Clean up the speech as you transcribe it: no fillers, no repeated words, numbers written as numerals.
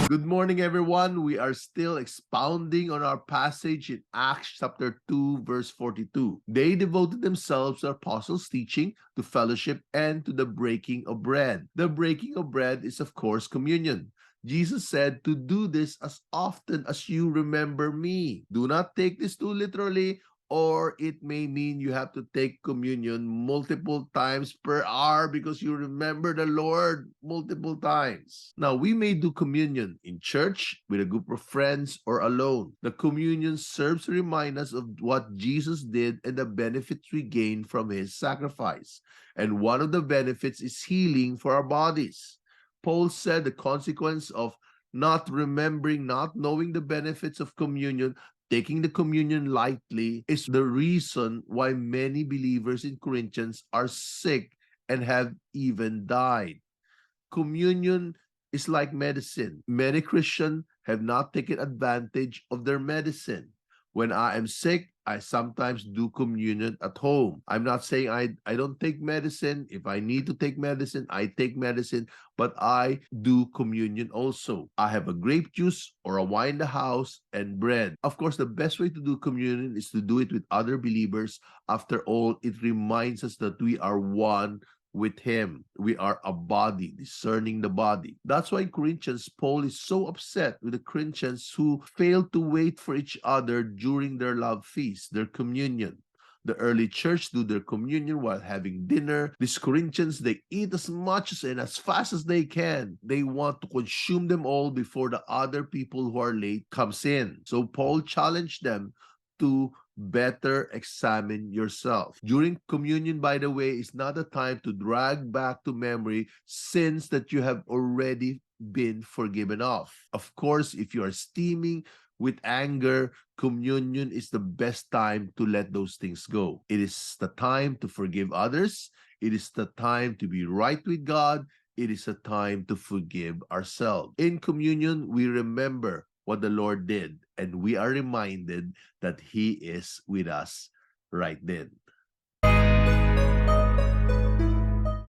Good morning, everyone. We are still expounding on our passage in Acts chapter 2, verse 42. They devoted themselves to apostles' teaching, to fellowship, and to the breaking of bread. The breaking of bread is, of course, communion. Jesus said to do this as often as you remember me. Do not take this too literally, or it may mean you have to take communion multiple times per hour because you remember the Lord multiple times. Now, we may do communion in church, with a group of friends, or alone. The communion serves to remind us of what Jesus did and the benefits we gain from his sacrifice. And one of the benefits is healing for our bodies. Paul said the consequence of not remembering, not knowing the benefits of communion, taking the communion lightly, is the reason why many believers in Corinthians are sick and have even died. Communion is like medicine. Many Christians have not taken advantage of their medicine. When I am sick, I sometimes do communion at home. I'm not saying I don't take medicine. If I need to take medicine, I take medicine, but I do communion also. I have a grape juice or a wine in the house and bread. Of course, the best way to do communion is to do it with other believers. After all, it reminds us that we are one with him. We are a body, discerning the body. That's why in Corinthians, Paul is so upset with the Corinthians who failed to wait for each other during their love feast, their communion. The early church do their communion while having dinner. These Corinthians, they eat as much and as fast as they can. They want to consume them all before the other people who are late comes in. So Paul challenged them to better examine yourself. During communion, by the way, is not a time to drag back to memory sins that you have already been forgiven of. Of course, if you are steaming with anger, communion is the best time to let those things go. It is the time to forgive others. It is the time to be right with God. It is a time to forgive ourselves. In communion, we remember what the Lord did, and we are reminded that he is with us right then.